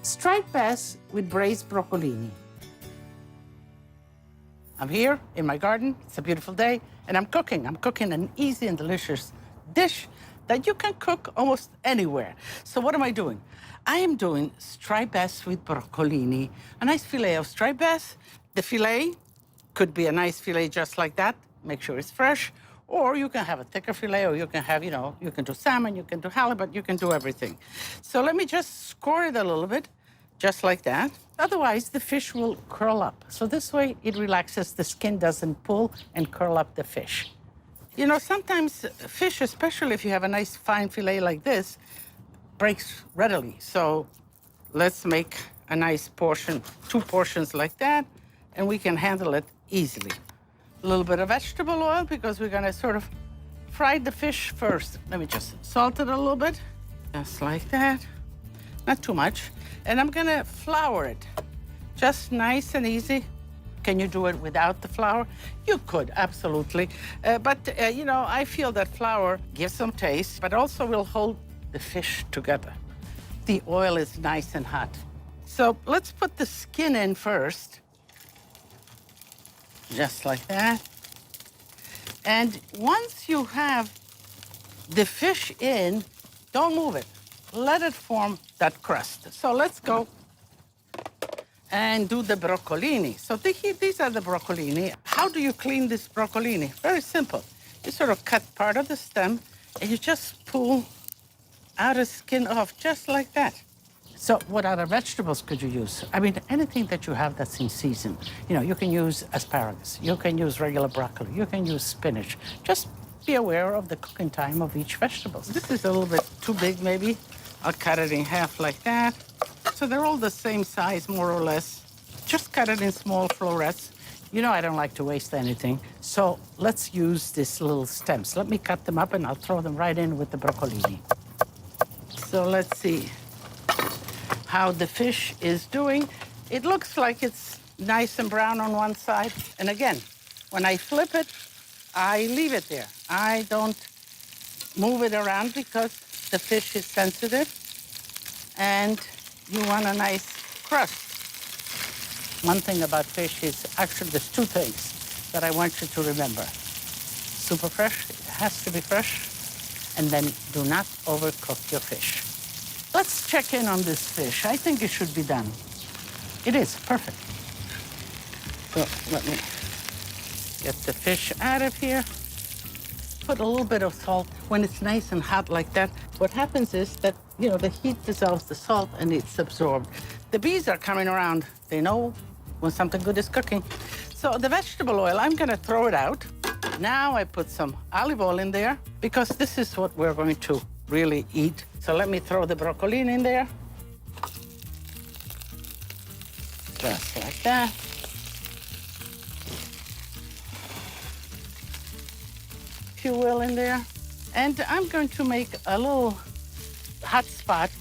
Striped bass with braised broccolini. I'm here in my garden. It's a beautiful day, and I'm cooking. I'm cooking an easy and delicious dish that you can cook almost anywhere. So what am I doing? I am doing striped bass with broccolini, a nice fillet of striped bass. The fillet could be a nice fillet just like that. Make sure it's fresh. Or you can have a thicker fillet, or you can have, you can do salmon, you can do halibut, you can do everything. So let me just score it a little bit, just like that. Otherwise, the fish will curl up. So this way, it relaxes, the skin doesn't pull and curl up the fish. You know, sometimes fish, especially if you have a nice fine fillet like this, breaks readily. So let's make a nice portion, 2 portions like that, and we can handle it easily. A little bit of vegetable oil because we're gonna sort of fry the fish first. Let me just salt it a little bit, just like that. Not too much. And I'm gonna flour it, just nice and easy. Can you do it without the flour? You could, absolutely. But I feel that flour gives some taste, but also will hold the fish together. The oil is nice and hot. So let's put the skin in first. Just like that. And once you have the fish in, don't move it. Let it form that crust. So let's go and do the broccolini. So these are the broccolini. How do you clean this broccolini? Very simple. You sort of cut part of the stem and you just pull outer skin off, just like that. So what other vegetables could you use? I mean, anything that you have that's in season. You can use asparagus, you can use regular broccoli, you can use spinach. Just be aware of the cooking time of each vegetable. This is a little bit too big, maybe. I'll cut it in half like that. So they're all the same size, more or less. Just cut it in small florets. I don't like to waste anything. So let's use these little stems. Let me cut them up and I'll throw them right in with the broccolini. So let's see how the fish is doing. It looks like it's nice and brown on one side. And again, when I flip it, I leave it there. I don't move it around because the fish is sensitive and you want a nice crust. One thing about fish is, actually there's 2 things that I want you to remember. Super fresh, it has to be fresh, and then do not overcook your fish. Let's check in on this fish. I think it should be done. It is, perfect. So let me get the fish out of here. Put a little bit of salt. When it's nice and hot like that, what happens is that, the heat dissolves the salt and it's absorbed. The bees are coming around. They know when something good is cooking. So the vegetable oil, I'm gonna throw it out. Now I put some olive oil in there because this is what we're going to really eat. So let me throw the broccolini in there. Just like that. If you will, in there. And I'm going to make a little hot spot.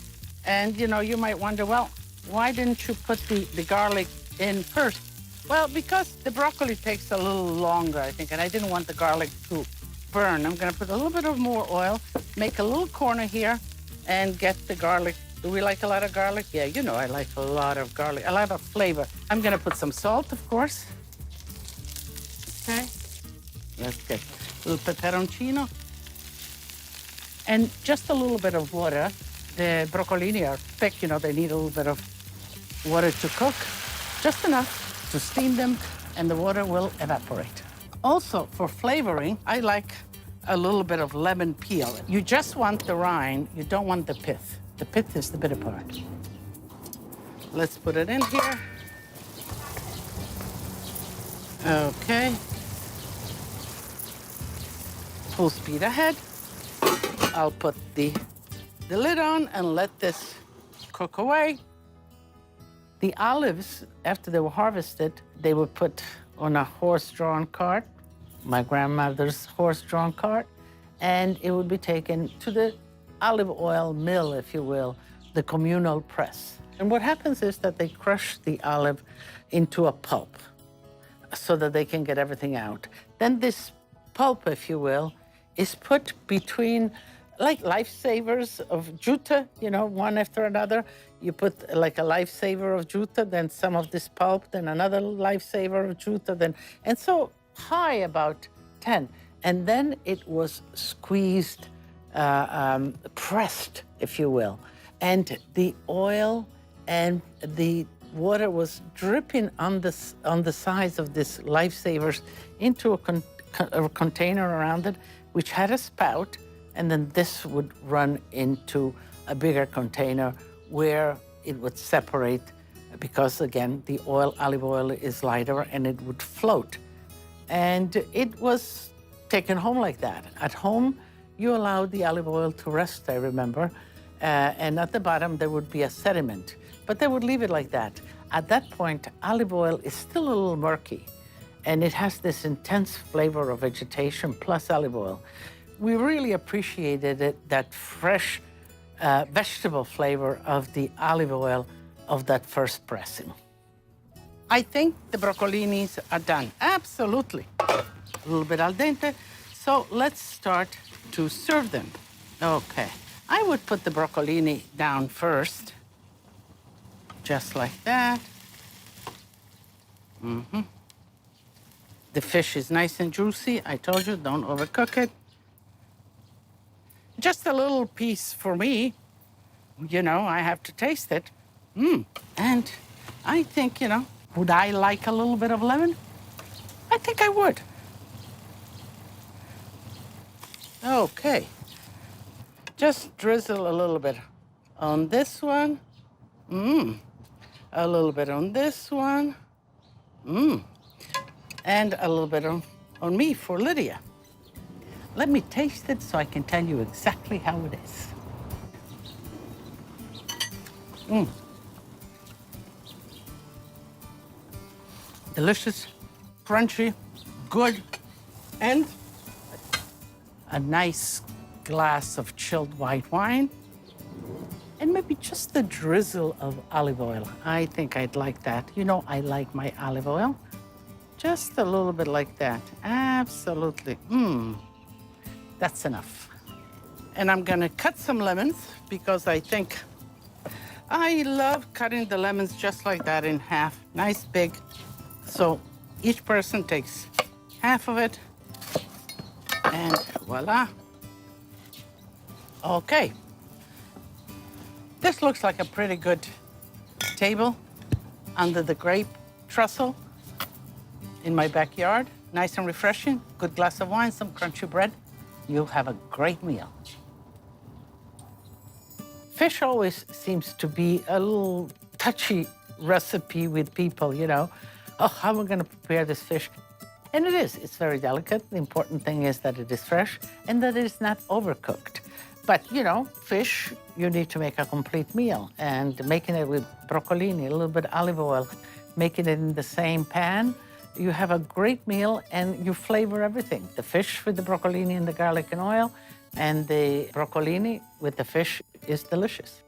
And, you might wonder, well, why didn't you put the garlic in first? Well, because the broccoli takes a little longer, I think, and I didn't want the garlic to burn. I'm gonna put a little bit of more oil, make a little corner here, and get the garlic. Do we like a lot of garlic? Yeah, I like a lot of garlic, a lot of flavor. I'm gonna put some salt, of course. Okay, let's get a little peperoncino. And just a little bit of water. The broccolini are thick, they need a little bit of water to cook. Just enough to steam them, and the water will evaporate. Also, for flavoring, I like a little bit of lemon peel. You just want the rind, you don't want the pith. The pith is the bitter part. Let's put it in here. Okay. Full speed ahead. I'll put the lid on and let this cook away. The olives, after they were harvested, they were put on a horse-drawn cart, my grandmother's horse-drawn cart, and it would be taken to the olive oil mill, if you will, the communal press. And what happens is that they crush the olive into a pulp so that they can get everything out. Then this pulp, if you will, is put between like lifesavers of jute, you know, one after another. You put like a lifesaver of jute, then some of this pulp, then another lifesaver of jute, then, and so high about 10. And then it was squeezed, pressed, if you will. And the oil and the water was dripping on the sides of this lifesavers into a container around it, which had a spout, and then this would run into a bigger container where it would separate because, again, the olive oil is lighter and it would float. And it was taken home like that. At home, you allowed the olive oil to rest, I remember, and at the bottom there would be a sediment, but they would leave it like that. At that point, olive oil is still a little murky, and it has this intense flavor of vegetation plus olive oil. We really appreciated it, that fresh vegetable flavor of the olive oil of that first pressing. I think the broccolinis are done, absolutely. A little bit al dente, so let's start to serve them. Okay, I would put the broccolini down first, just like that. The fish is nice and juicy. I told you, don't overcook it. Just a little piece for me. You know, I have to taste it. And I think, you know, would I like a little bit of lemon? I think I would. Okay. Just drizzle a little bit on this one. A little bit on this one. And a little bit on me for Lidia. Let me taste it so I can tell you exactly how it is. Delicious, crunchy, good, and a nice glass of chilled white wine, and maybe just a drizzle of olive oil. I think I'd like that. You know, I like my olive oil. Just a little bit like that. Absolutely. That's enough. And I'm gonna cut some lemons because I think I love cutting the lemons just like that in half, nice big. So each person takes half of it, and voila. Okay. This looks like a pretty good table under the grape trestle in my backyard. Nice and refreshing, good glass of wine, some crunchy bread. You'll have a great meal. Fish always seems to be a little touchy recipe with people, you know. Oh, how am I gonna prepare this fish? And it is, it's very delicate. The important thing is that it is fresh and that it is not overcooked. But, you know, fish, you need to make a complete meal. And making it with broccolini, a little bit olive oil, making it in the same pan, you have a great meal and you flavor everything. The fish with the broccolini and the garlic and oil, and the broccolini with the fish is delicious.